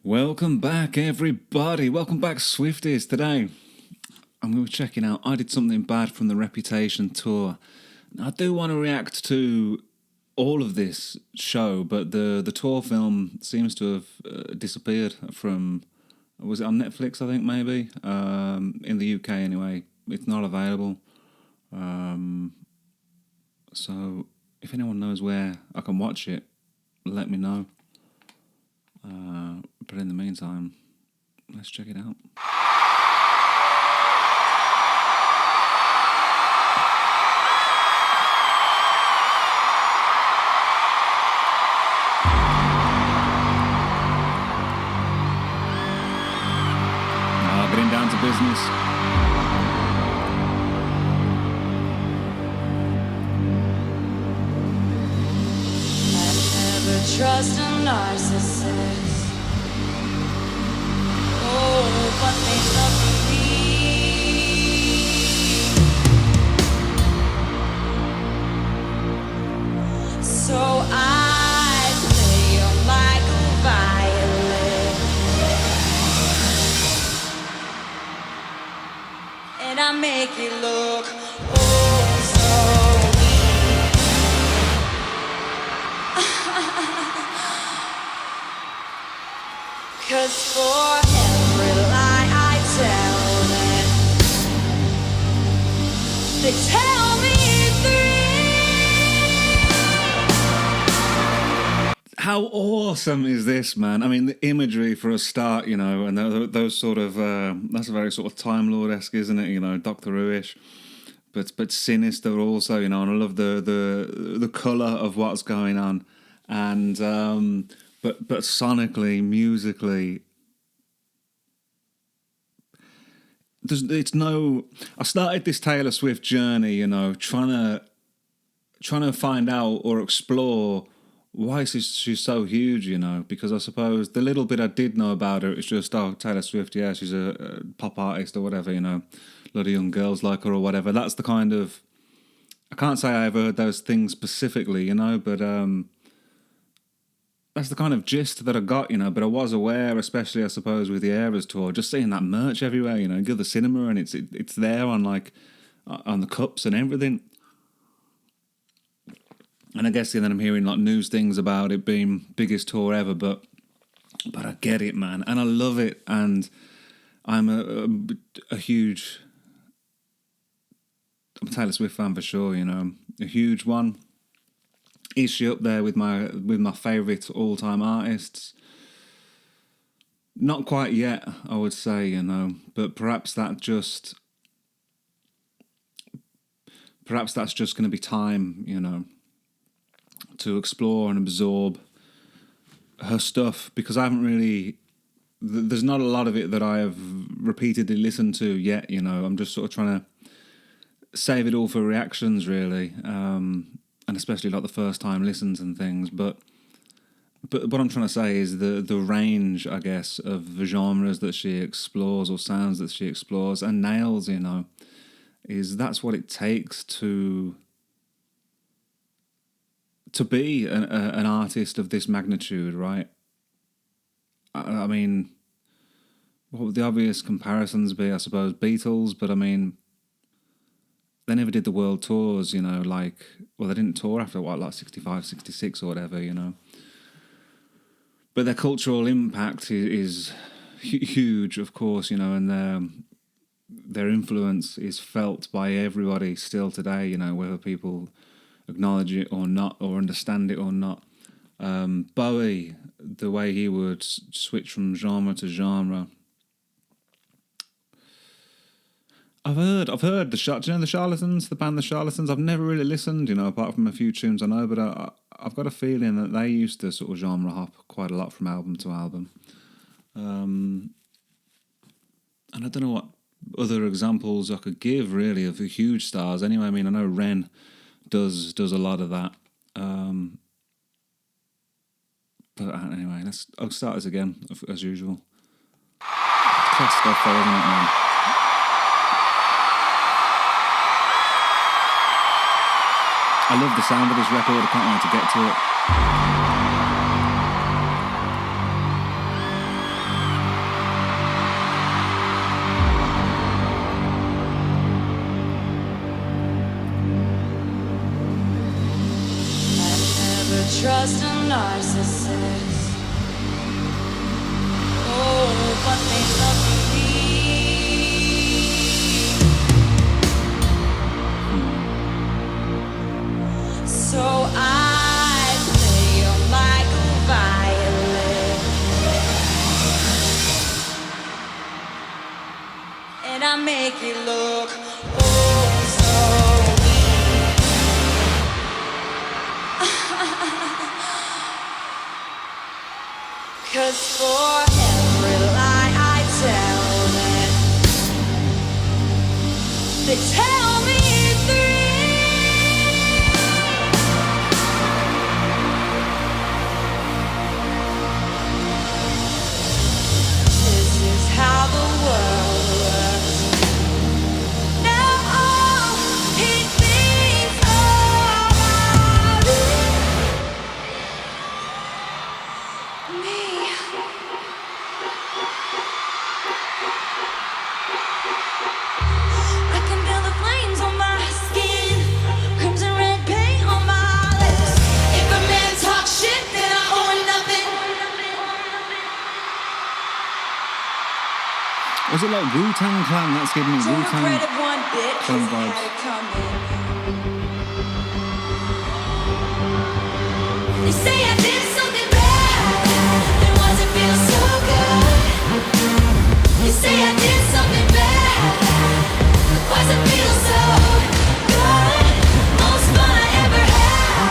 Welcome back, everybody. Welcome back, Swifties. Today, I'm going to be checking out I Did Something Bad from the Reputation tour. Now, I do want to react to all of this show, but the tour film seems to have disappeared from... Was it on Netflix, I think, maybe? In the UK, anyway. It's not available. So, if anyone knows where I can watch it, let me know. But in the meantime, let's check it out. Getting down to business. Trust a narcissist. Oh, but they love me. So I play you like a violin, and I make it look oh so. Cause for every lie I tell them, they tell me three. How awesome is this, man? I mean, the imagery for a start, you know, and those sort of, that's a very sort of Time Lord-esque, isn't it? You know, Doctor Who-ish, but sinister also, you know, and I love the colour of what's going on. And, but sonically, musically, it's no. I started this Taylor Swift journey, you know, trying to find out or explore why she's so huge, you know, because I suppose the little bit I did know about her, it's just Taylor Swift, yeah, she's a pop artist or whatever, you know, a lot of young girls like her or whatever. That's the kind of. I can't say I ever heard those things specifically, you know, but that's the kind of gist that I got, you know, but I was aware, especially, I suppose, with the Eras tour, just seeing that merch everywhere, you know, go to the cinema and it's there on, like, on the cups and everything. And I guess then I'm hearing, like, news things about it being biggest tour ever, but I get it, man, and I love it, and I'm a huge... I'm a Taylor Swift fan for sure, you know, a huge one. Is she up there with my favourite all-time artists? Not quite yet, I would say, you know, but perhaps that's just going to be time, you know, to explore and absorb her stuff, because I haven't really... There's not a lot of it that I have repeatedly listened to yet, you know. I'm just sort of trying to save it all for reactions, really. And especially like the first time listens and things, but what I'm trying to say is the range, I guess, of the genres that she explores or sounds that she explores and nails, you know, that's what it takes to be an artist of this magnitude, right? I mean, what would the obvious comparisons be? I suppose Beatles, but I mean, they never did the world tours, you know, like... Well, they didn't tour after, what, like 65, 66 or whatever, you know. But their cultural impact is huge, of course, you know, and their influence is felt by everybody still today, you know, whether people acknowledge it or not, or understand it or not. Bowie, the way he would switch from genre to genre... I've heard the do you know the Charlatans, the band the Charlatans? I've never really listened, you know, apart from a few tunes I know, but I've got a feeling that they used to sort of genre hop quite a lot from album to album. And I don't know what other examples I could give, really, of the huge stars. Anyway, I mean, I know Ren does a lot of that. But anyway, I'll start this again, as usual. Class stuff though, isn't it, man? I love the sound of this record. I can't wait to get to it. narcissist. Oh, but they love me. So I play you like a violin, and I make it look oh so weak. 'Cause for every lie I tell them, they tell me three. This is how the world works. Now all he thinks about is me. I can feel the flames on my skin, crimson red paint on my lips. If a man talks shit, then I owe him nothing. Was it like Wu-Tang Clan? That's giving me Don't Wu-Tang regret it one bit, 'cause Clan he vibes. had it coming. They say I did something bad, it wasn't feel so good. They say I did something bad, it wasn't feel so good. Most fun I ever had,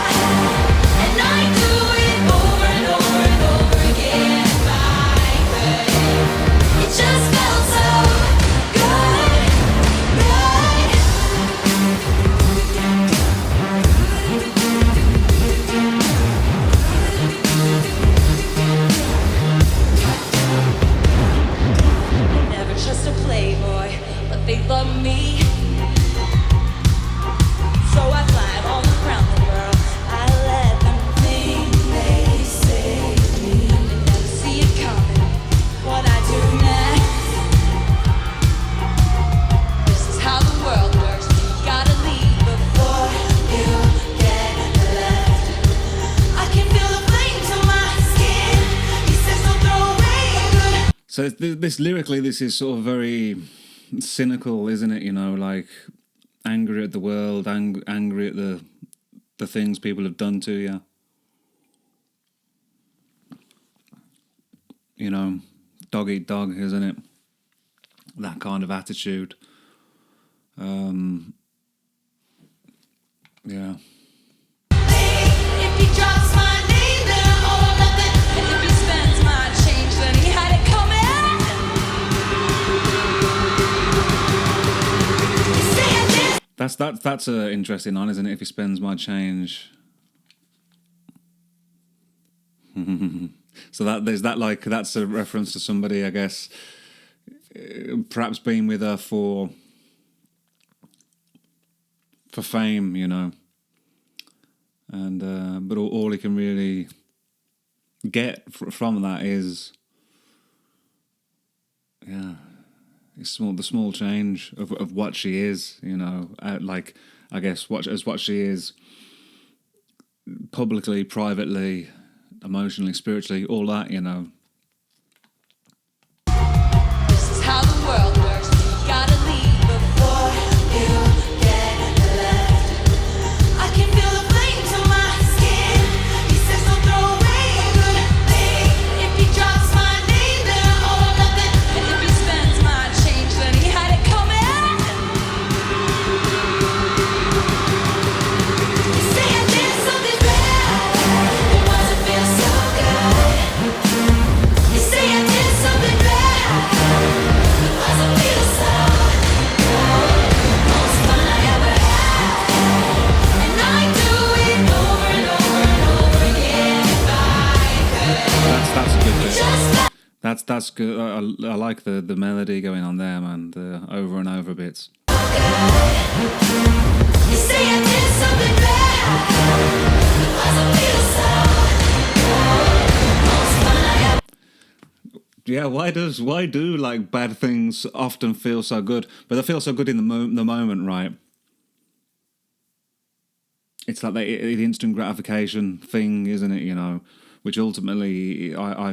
and I do it over and over and over again if I could. It just felt so good, good. Never trust a playboy, but they love me. So I fly all around the world. I let them think they save me. They never see it coming. What I do next. This is how the world works. You gotta leave before you get left. I can feel the flames on my skin. He says don't throw away good. So this lyrically, this is sort of very cynical, isn't it? You know, like angry at the world, angry at the things people have done to you. You know, dog eat dog, isn't it? That kind of attitude. Yeah. If he drops my name, then I owe him nothing. And if he spends my change, then he had it coming. You say I did. That's a interesting line, isn't it? If he spends my change. So there's that, like, that's a reference to somebody, I guess, perhaps being with her for fame, you know, and but all he can really get from that is, yeah, it's the small change of what she is, you know, like, I guess what she is publicly, privately, emotionally, spiritually, all that, you know. This is how the world works. You gotta leave before you get left. I can feel the flames on my skin. He says don't throw away a good thing. If he drops my name, then I owe him nothing. And if he spends my change, then he had it coming. You say I did something bad, it wasn't feel so good. You say I did something bad, it wasn't feel so good. Most fun I ever had, and I do it over and over and over again if I could. That's a good bit. Just That's good. I like the melody going on there, man. The over and over bits. you say I did something bad, it wasn't feel so good. Most fun I ever. Yeah, why do like bad things often feel so good, but they feel so good in the moment, right? it's like the instant gratification thing, isn't it? You know, which ultimately I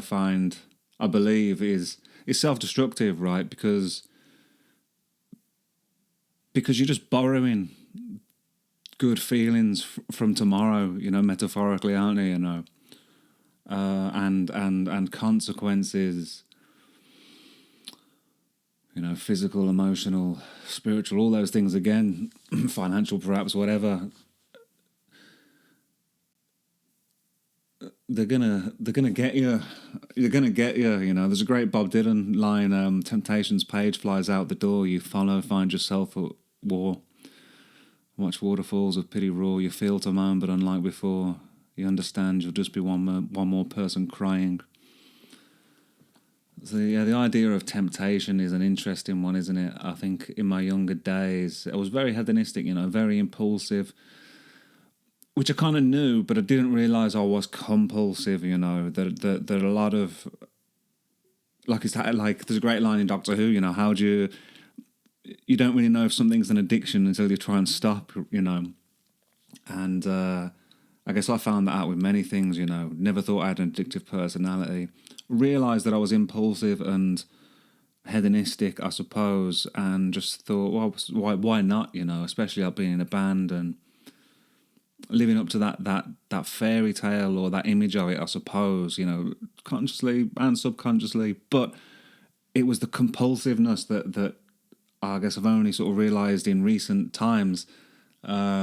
believe is self-destructive, right? Because you're just borrowing good feelings from tomorrow, you know, metaphorically, aren't they? You know, and consequences, you know, physical, emotional, spiritual, all those things again, financial perhaps, whatever. They're gonna get you. You're gonna get you. You know, there's a great Bob Dylan line. Temptation's page flies out the door. You follow, find yourself at war. Watch waterfalls of pity roar. You feel to moan, but unlike before, you understand you'll just be one more person crying. So yeah, the idea of temptation is an interesting one, isn't it? I think in my younger days, I was very hedonistic. You know, very impulsive. Which I kind of knew, but I didn't realise I was compulsive, you know, that a lot of, like, there's a great line in Doctor Who, you know, you don't really know if something's an addiction until you try and stop, you know, and I guess I found that out with many things, you know, never thought I had an addictive personality, realised that I was impulsive and hedonistic, I suppose, and just thought, well, why not, you know, especially up being in a band and living up to that fairy tale or that image of it, I suppose, you know, consciously and subconsciously. But it was the compulsiveness that I guess I've only sort of realised in recent times, that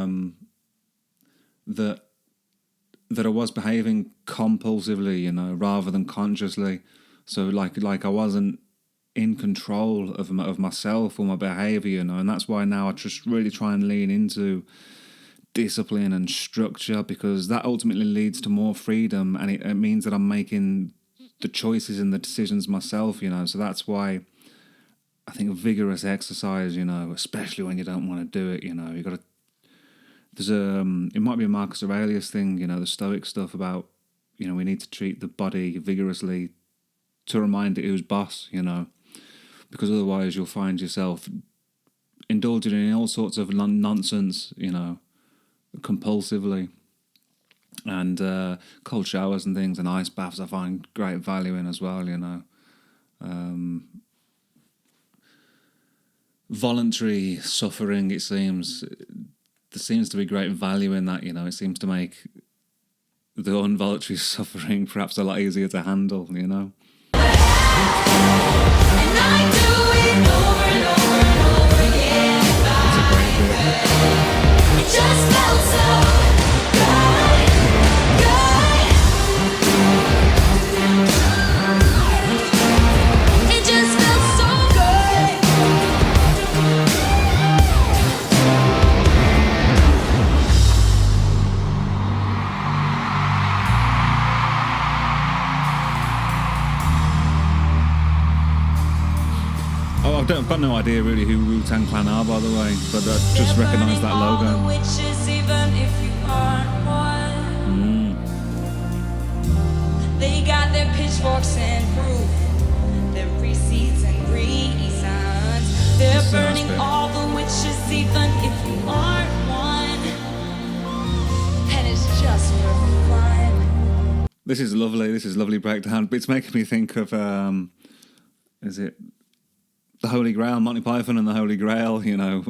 I was behaving compulsively, you know, rather than consciously. So like I wasn't in control of myself or my behaviour, you know, and that's why now I just really try and lean into discipline and structure, because that ultimately leads to more freedom, and it means that I'm making the choices and the decisions myself, you know. So that's why I think vigorous exercise, you know, especially when you don't want to do it, you know, you got to. There's it might be a Marcus Aurelius thing, you know, the Stoic stuff about, you know, we need to treat the body vigorously to remind it who's boss, you know, because otherwise you'll find yourself indulging in all sorts of nonsense, you know, compulsively. And cold showers and things and ice baths I find great value in as well, you know. Voluntary suffering, it seems, there seems to be great value in that, you know. It seems to make the involuntary suffering perhaps a lot easier to handle, you know. And I do it over and over and over again. It's a great bit. It just felt so good, good. It just felt so good. I've got no idea really who Wu-Tang Clan are, by the way, but I just recognise that logo. Witches, even if you aren't one. They got their pitchforks and proof, their receipts and reasons. They're This is a nice burning bit. all the witches, even if you aren't one. And it's just for fun. This is lovely breakdown, but it's making me think of, is it the Holy Grail, Monty Python and the Holy Grail, you know,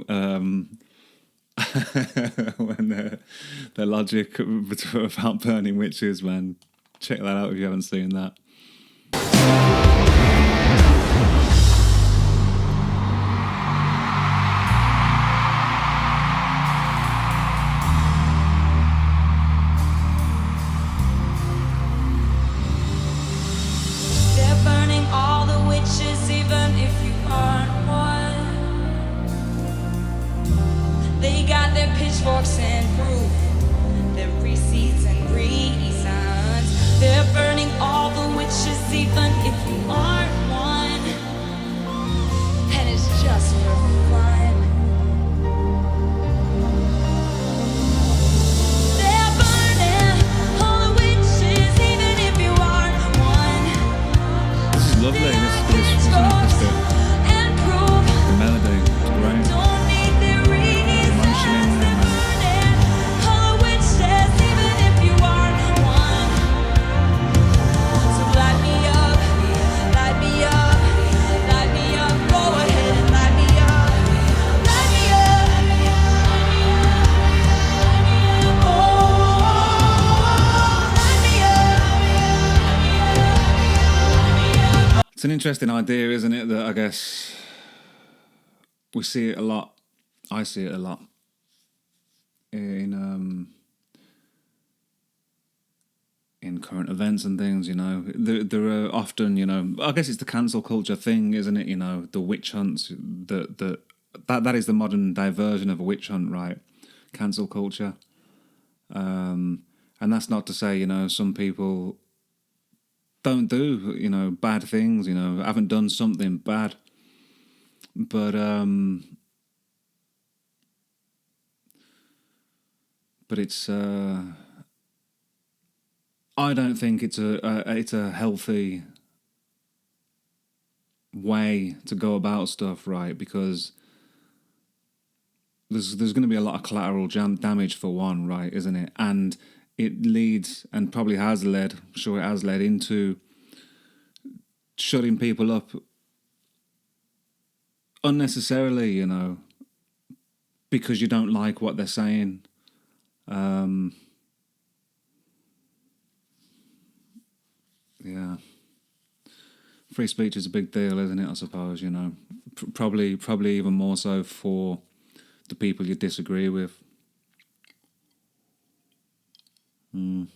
when their logic about burning witches, man. Check that out if you haven't seen that. They're burning all the witches, even if you aren't one. They got their pitchforks and proof, their receipts and reasons. They're burning all the witches, even if you aren't one. And it's just for fun. They're burning all the witches, even if you aren't one. This is lovely, this bit. And proof, The melody, it's great. don't need the reason. Emotion in there, man. All the It's an interesting idea, isn't it? That I guess we see it a lot. I see it a lot in current events and things. You know, there are often, you know, I guess it's the cancel culture thing, isn't it? You know, the witch hunts. That is the modern day version of a witch hunt, right? Cancel culture. And that's not to say, you know, some people don't do, you know, bad things, you know, haven't done something bad. But it's I don't think it's a healthy way to go about stuff, right? Because there's going to be a lot of collateral damage for one, right? Isn't it? And it leads, and probably has led, I'm sure it has led into shutting people up unnecessarily, you know, because you don't like what they're saying. Yeah. Free speech is a big deal, isn't it? I suppose, you know, probably even more so for the people you disagree with. Is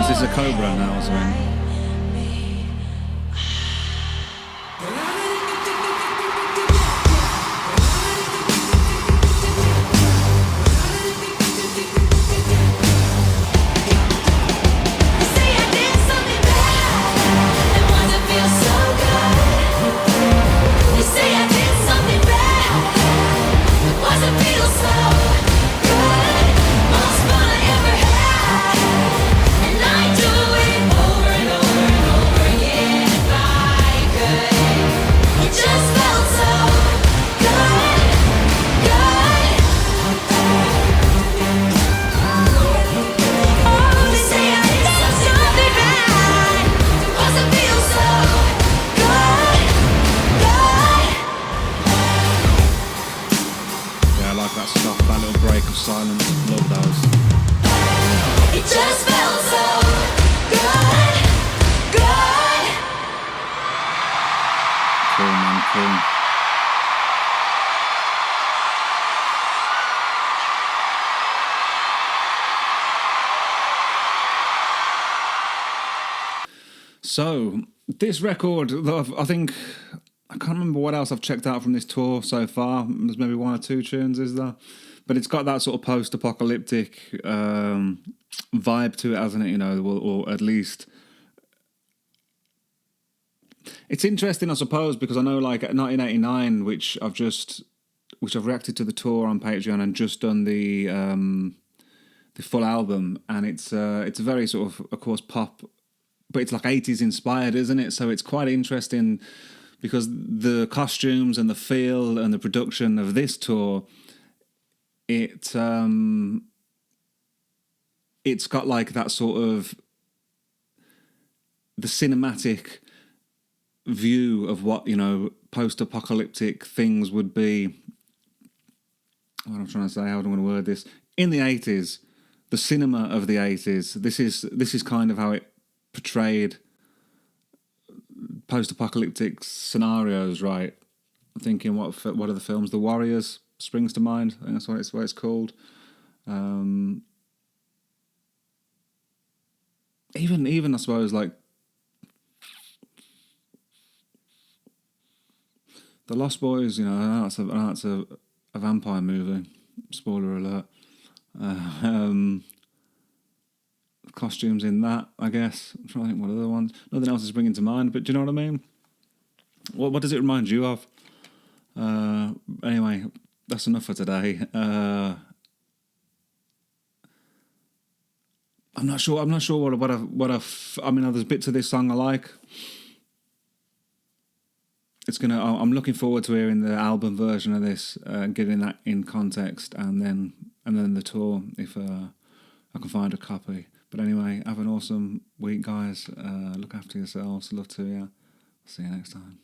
this a Cobra now or something? Silence, love those. It just felt so good, good. Cool, man, cool. So, this record, I think, I can't remember what else I've checked out from this tour so far. There's maybe one or two tunes, is there? But it's got that sort of post-apocalyptic vibe to it, hasn't it? You know, or at least it's interesting, I suppose, because I know, like, 1989, which I've reacted to the tour on Patreon and just done the full album, and it's a very sort of course, pop, but it's like 80s inspired, isn't it? So it's quite interesting because the costumes and the feel and the production of this tour. It's got like that sort of the cinematic view of what, you know, post-apocalyptic things would be. What I'm trying to say, how do I want to word this? In the 80s, the cinema of the 80s. This is kind of how it portrayed post-apocalyptic scenarios, right? I'm thinking, what are the films? The Warriors springs to mind. I think that's what it's called. Even I suppose, like The Lost Boys. You know, I know it's a vampire movie. Spoiler alert. Costumes in that, I guess. I'm trying to think what other ones. Nothing else is bringing to mind. But do you know what I mean? What does it remind you of? Anyway, that's enough for today. I'm not sure. I mean, there's bits of this song I like. I'm looking forward to hearing the album version of this, getting that in context, and then the tour if I can find a copy. But anyway, have an awesome week, guys. Look after yourselves. Love to you. See you next time.